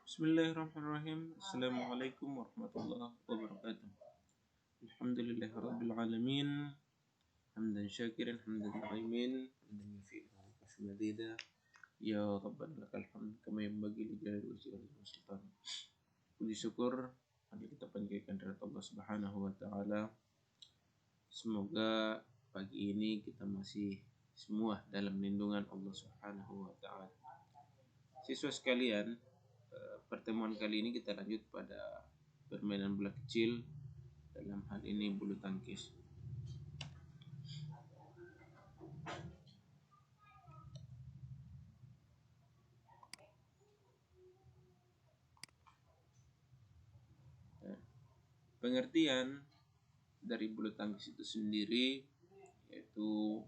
Bismillahirrahmanirrahim. Assalamualaikum warahmatullahi wabarakatuh. Alhamdulillahirabbil alamin. Hamdan syakiran hamdan na'imin, hamdan yufi'u madida. Ya Rabbana lakal hamd kama yanbaghi li jalali wajhika wa sultan. Puji syukur mari kita panjatkan kepada Allah Subhanahu wa taala. Semoga pagi ini kita masih semua dalam lindungan Allah Subhanahu wa taala. Siswa sekalian, pertemuan kali ini kita lanjut pada permainan bola kecil, dalam hal ini bulu tangkis. Pengertian dari bulu tangkis itu sendiri yaitu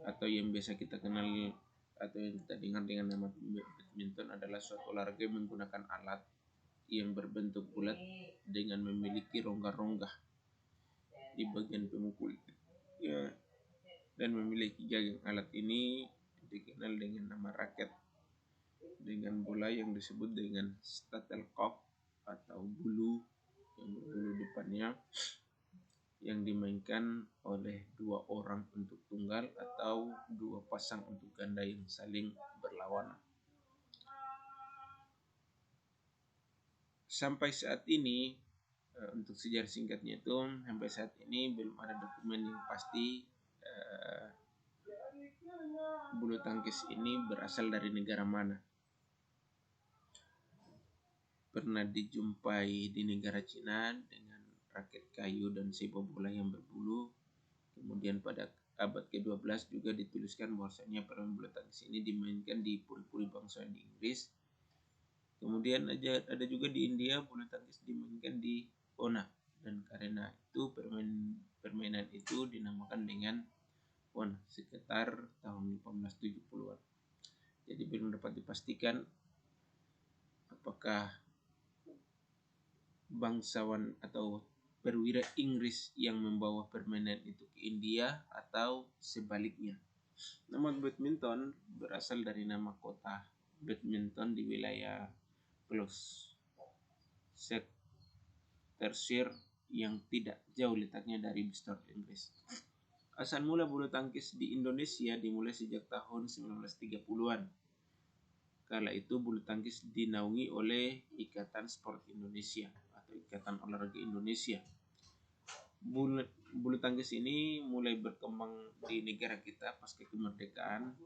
atau yang biasa kita kenal atau yang kita dengar dengan nama badminton adalah suatu olahraga yang menggunakan alat yang berbentuk bulat dengan memiliki rongga-rongga di bagian pemukul ya, dan memiliki gagang. Alat ini dikenal dengan nama raket dengan bola yang disebut dengan shuttlecock atau bulu yang berbulu depannya, yang dimainkan oleh dua orang untuk tunggal atau dua pasang untuk ganda yang saling berlawanan. Sampai saat ini, untuk sejarah singkatnya itu, sampai saat ini belum ada dokumen yang pasti bulu tangkis ini berasal dari negara mana. Pernah dijumpai di negara Cina dengan raket kayu dan sepak bola yang berbulu. Kemudian pada abad ke-12 juga dituliskan bahwasanya permainan bulu tangkis ini dimainkan di puri-puri bangsawan di Inggris. Kemudian ada juga di India bulu tangkis dimainkan di Ona, dan karena itu permainan itu dinamakan dengan Ona sekitar tahun 1870-an. Jadi belum dapat dipastikan apakah bangsawan atau perwira Inggris yang membawa permainan itu ke India atau sebaliknya. Nama badminton berasal dari nama kota Badminton di wilayah Gloucestershire yang tidak jauh letaknya dari Bristol, Inggris. Asal mula bulu tangkis di Indonesia dimulai sejak tahun 1930-an. Kala itu bulu tangkis dinaungi oleh Ikatan Sport Indonesia atau Ikatan Olahraga Indonesia. Bulu tangkis ini mulai berkembang di negara kita pasca kemerdekaan,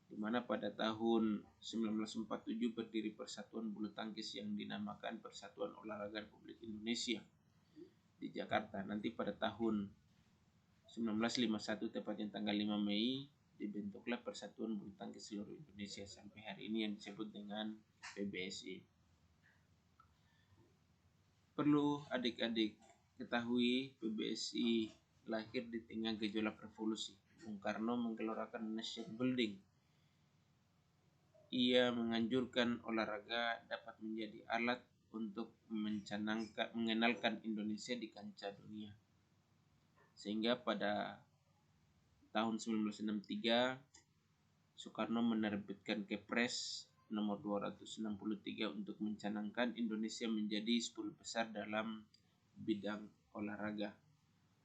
di mana pada tahun 1947 berdiri Persatuan Bulu Tangkis yang dinamakan Persatuan Olahraga Republik Indonesia di Jakarta. Nanti pada tahun 1951 tepatnya tanggal 5 Mei dibentuklah Persatuan Bulu Tangkis seluruh Indonesia sampai hari ini yang disebut dengan PBSI. Perlu adik-adik ketahui, PBSI lahir di tengah gejolak revolusi. Bung Karno menggelorkan nation building. Ia menganjurkan olahraga dapat menjadi alat untuk mengenalkan Indonesia di kancah dunia. Sehingga pada tahun 1963 Soekarno menerbitkan Kepres nomor 263 untuk mencanangkan Indonesia menjadi 10 besar dalam bidang olahraga.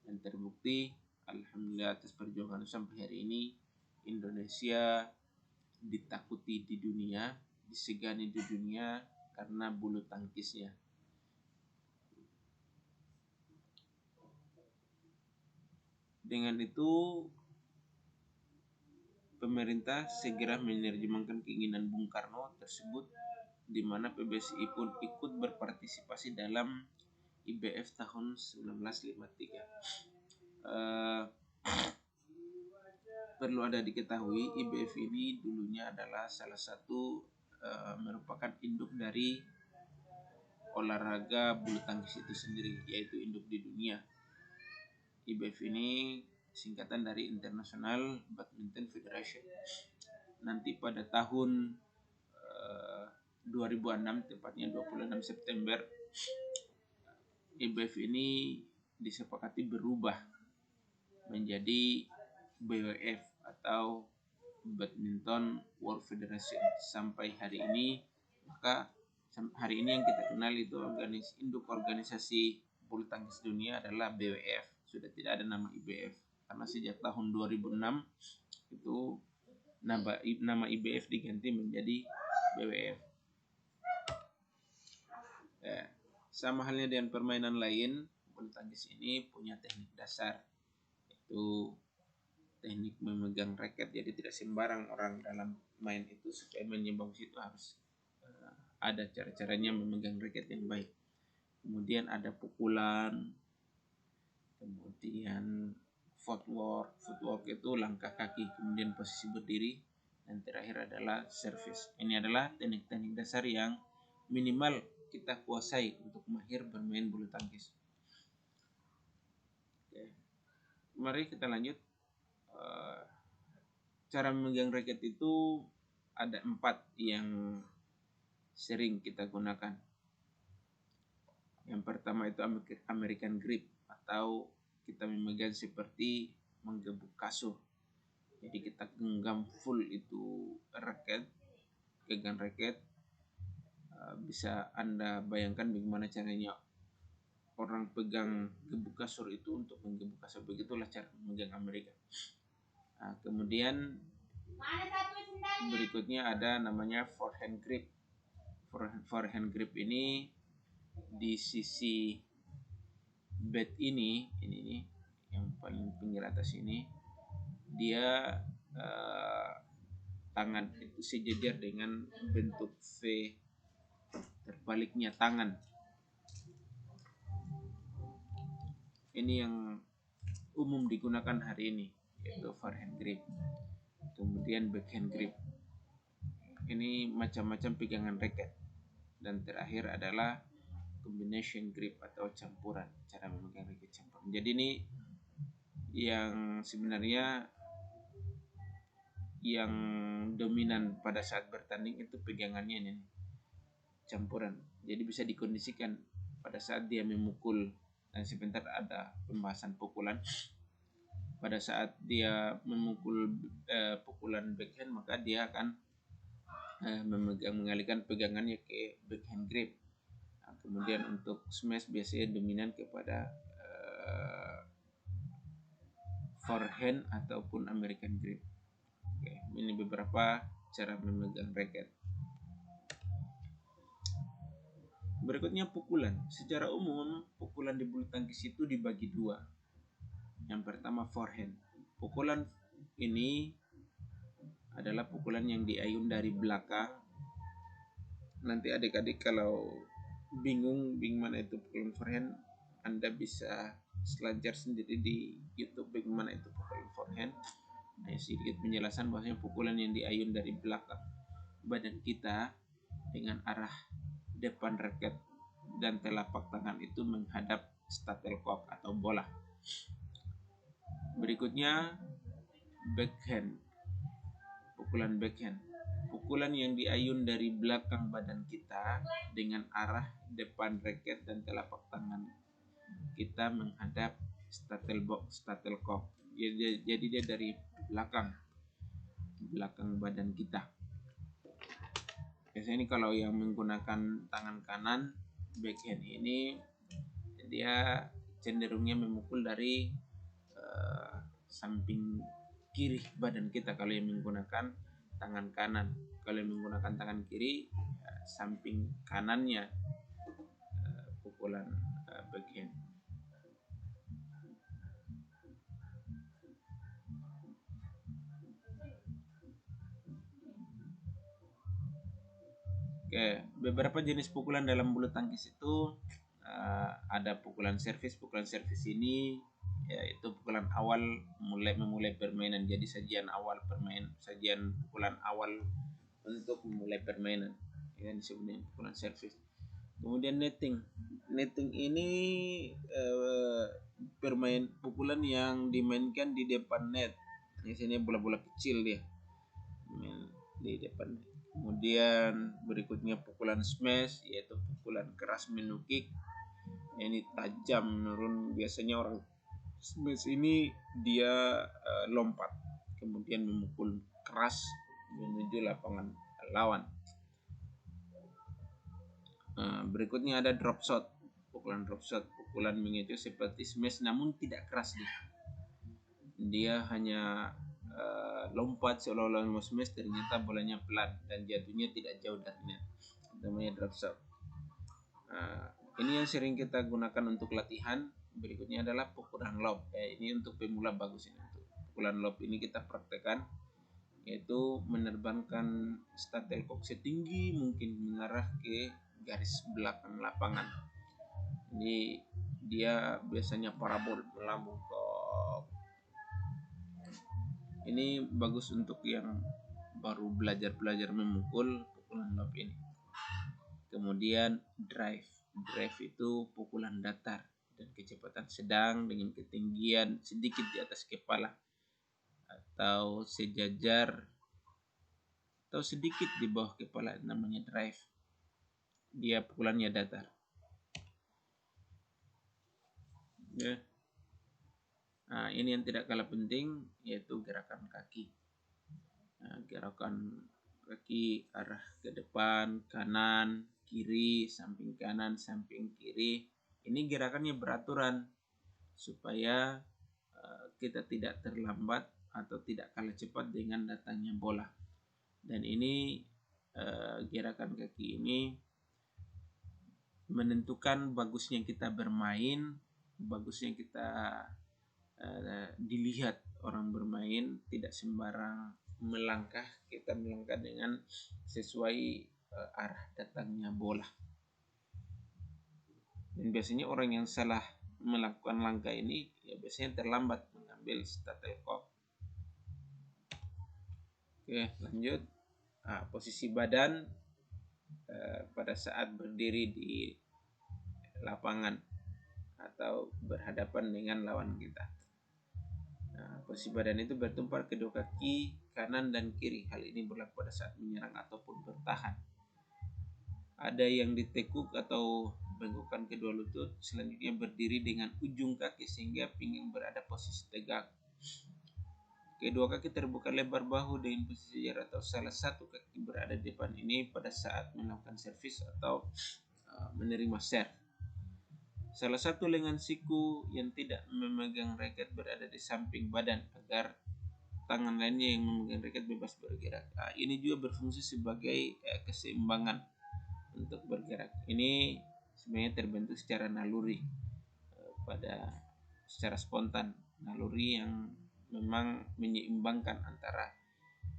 Dan terbukti, alhamdulillah atas perjuangan sampai hari ini, Indonesia ditakuti di dunia, disegani di dunia karena bulu tangkisnya. Dengan itu, pemerintah segera menerjemahkan keinginan Bung Karno tersebut, di mana PBSI pun ikut berpartisipasi dalam IBF tahun 1953. Perlu ada diketahui, IBF ini dulunya adalah salah satu merupakan induk dari olahraga bulu tangkis itu sendiri, yaitu induk di dunia. IBF ini singkatan dari International Badminton Federation. Nanti pada tahun 2006, tepatnya 26 September, IBF ini disepakati berubah menjadi BWF atau Badminton World Federation. Sampai hari ini maka hari ini yang kita kenal itu induk organisasi bulu tangkis dunia adalah BWF. Sudah tidak ada nama IBF karena sejak tahun 2006 itu nama IBF diganti menjadi BWF. Sama halnya dengan permainan lain, bulu tangkis ini punya teknik dasar, itu teknik memegang raket. Jadi tidak sembarang orang dalam main itu, supaya main bagus itu harus ada cara-caranya memegang raket yang baik. Kemudian ada pukulan, kemudian footwork itu langkah kaki, kemudian posisi berdiri, dan terakhir adalah service. Ini adalah teknik-teknik dasar yang minimal kita kuasai untuk mahir bermain bulu tangkis. Oke. Mari kita lanjut. Cara memegang raket itu ada 4 yang sering kita gunakan. Yang pertama itu American grip, atau kita memegang seperti menggebuk kasur. Jadi kita genggam full itu raket, pegang raket. Bisa Anda bayangkan bagaimana caranya orang pegang gebuk kasur itu untuk menggebuk kasur. Begitulah cara memegang Amerika. Kemudian berikutnya ada namanya forehand grip. Forehand grip ini di sisi bat ini yang paling pinggir atas ini, dia tangan itu sejajar dengan bentuk V, terbaliknya tangan. Ini yang umum digunakan hari ini, yaitu forehand grip. Kemudian backhand grip, ini macam-macam pegangan raket. Dan terakhir adalah combination grip atau campuran, cara memegang raket campuran. Jadi ini yang sebenarnya yang dominan pada saat bertanding itu pegangannya ini, campuran. Jadi bisa dikondisikan pada saat dia memukul, dan sebentar ada pembahasan pukulan. Pada saat dia memukul pukulan backhand, maka dia akan mengalihkan pegangannya ke backhand grip. Kemudian untuk smash biasanya dominan kepada forehand ataupun American grip. Oke, ini beberapa cara memegang raket. Berikutnya pukulan. Secara umum pukulan di bulu tangkis itu dibagi 2. Yang pertama forehand. Pukulan ini adalah pukulan yang diayun dari belakang. Nanti adik-adik kalau bingung bagaimana itu pukulan forehand, Anda bisa selancar sendiri di YouTube bagaimana itu pukulan forehand. Sedikit penjelasan bahwasanya pukulan yang diayun dari belakang badan kita dengan arah depan raket dan telapak tangan itu menghadap shuttlecock atau bola. Berikutnya backhand. Pukulan backhand, pukulan yang diayun dari belakang badan kita dengan arah depan raket dan telapak tangan kita menghadap shuttlecock. Jadi dia dari belakang badan kita. Biasanya ini kalau yang menggunakan tangan kanan, backhand ini dia cenderungnya memukul dari samping kiri badan kita kalau yang menggunakan tangan kanan. Kalau yang menggunakan tangan kiri, samping kanannya pukulan backhand. Oke, beberapa jenis pukulan dalam bulu tangkis itu ada pukulan servis. Pukulan servis ini yaitu pukulan awal memulai permainan. Jadi sajian pukulan awal untuk memulai permainan, yang disebut pukulan servis. Kemudian netting ini pukulan yang dimainkan di depan net. Di sini bola-bola kecil dia di depan net. Kemudian berikutnya pukulan smash, yaitu pukulan keras menukik. Ini tajam menurun. Biasanya orang smash ini dia lompat kemudian memukul keras menuju lapangan lawan. Berikutnya ada drop shot. Pukulan drop shot, pukulan mengecoh seperti smash namun tidak keras dia hanya lompat seolah-olah mau smash, ternyata bolanya pelan dan jatuhnya tidak jauh dari net. Namanya drop shot. Ini yang sering kita gunakan untuk latihan. Berikutnya adalah pukulan lob. Ini untuk pemula bagus ini. Untuk pukulan lob ini kita praktekkan, yaitu menerbangkan shuttlecock setinggi mungkin mengarah ke garis belakang lapangan. Ini dia biasanya parabol melambung ke. Ini bagus untuk yang baru belajar memukul pukulan lob ini. Kemudian drive itu pukulan datar dan kecepatan sedang dengan ketinggian sedikit di atas kepala atau sejajar atau sedikit di bawah kepala, namanya drive. Dia pukulannya datar. Ya. Nah, ini yang tidak kalah penting yaitu gerakan kaki. Gerakan kaki arah ke depan, kanan, kiri, samping kanan, samping kiri. Ini gerakannya beraturan supaya kita tidak terlambat atau tidak kalah cepat dengan datangnya bola. Dan ini gerakan kaki ini menentukan bagusnya kita bermain, bagusnya kita dilihat orang bermain, tidak sembarang melangkah, kita melangkah dengan sesuai arah datangnya bola. Dan biasanya orang yang salah melakukan langkah ini ya biasanya terlambat mengambil shuttlecock. Oke, lanjut. Posisi badan pada saat berdiri di lapangan atau berhadapan dengan lawan kita. Posisi badan itu bertumpar kedua kaki kanan dan kiri. Hal ini berlaku pada saat menyerang ataupun bertahan. Ada yang ditekuk atau bengkokkan kedua lutut. Selanjutnya berdiri dengan ujung kaki sehingga pinggang berada posisi tegak. Kedua kaki terbuka lebar bahu dengan posisi sejajar atau salah satu kaki berada di depan ini pada saat melakukan servis atau menerima serve. Salah satu lengan siku yang tidak memegang raket berada di samping badan agar tangan lainnya yang memegang raket bebas bergerak. Ini juga berfungsi sebagai keseimbangan untuk bergerak. Ini sebenarnya terbentuk secara naluri, secara spontan, naluri yang memang menyeimbangkan antara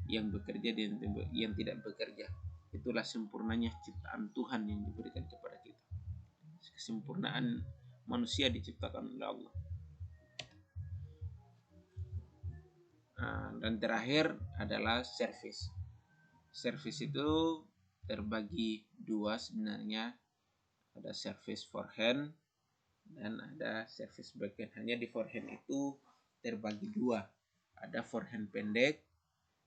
yang bekerja dan yang tidak bekerja. Itulah sempurnanya ciptaan Tuhan yang diberikan kepada kita. Kesempurnaan manusia diciptakan oleh Allah. Dan terakhir adalah servis. Servis itu terbagi dua sebenarnya. Ada servis forehand dan ada servis backhand. Hanya di forehand itu terbagi dua. Ada forehand pendek,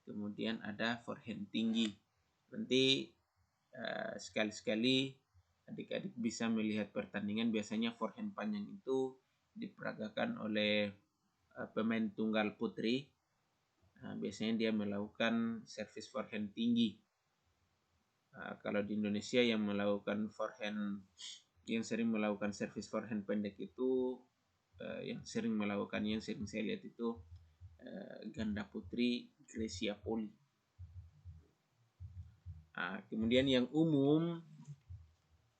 kemudian ada forehand tinggi. Nanti sekali-sekali adik-adik bisa melihat pertandingan. Biasanya forehand panjang itu diperagakan oleh pemain tunggal putri. Biasanya dia melakukan servis forehand tinggi. Kalau di Indonesia yang sering melakukan servis forehand pendek itu yang sering saya lihat itu ganda putri Grecia Poli. Kemudian yang umum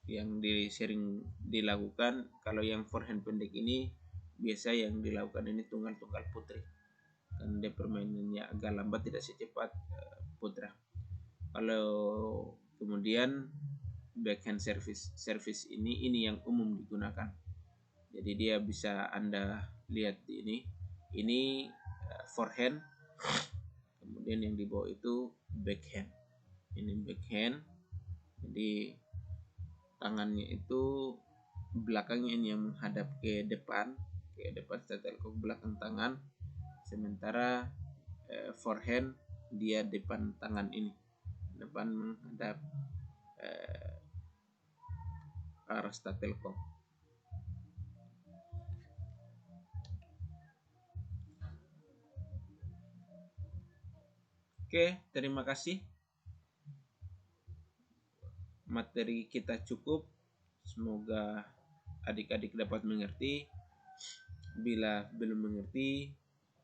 yang sering dilakukan, kalau yang forehand pendek ini biasa yang dilakukan ini tunggal-tunggal putri, kan dia permainannya agak lambat, tidak secepat putra. Kalau kemudian backhand service ini yang umum digunakan. Jadi dia bisa Anda lihat di ini forehand, kemudian yang di bawah itu backhand. Ini backhand, jadi tangannya itu belakangnya ini yang menghadap ke depan shuttlecock belakang tangan, sementara forehand dia depan tangan ini, depan menghadap arah shuttlecock. Oke, terima kasih. materi kita cukup. Semoga adik-adik dapat mengerti. Bila belum mengerti,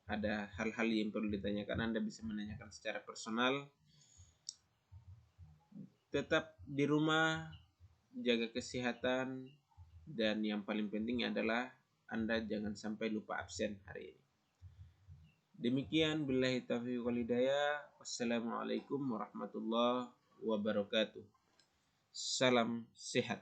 ada hal-hal yang perlu ditanyakan, Anda bisa menanyakan secara personal. Tetap di rumah, jaga kesehatan, dan yang paling penting adalah Anda jangan sampai lupa absen hari ini. Demikian, billahi taufiq wal hidayah. Wassalamualaikum warahmatullahi wabarakatuh. Salam sehat.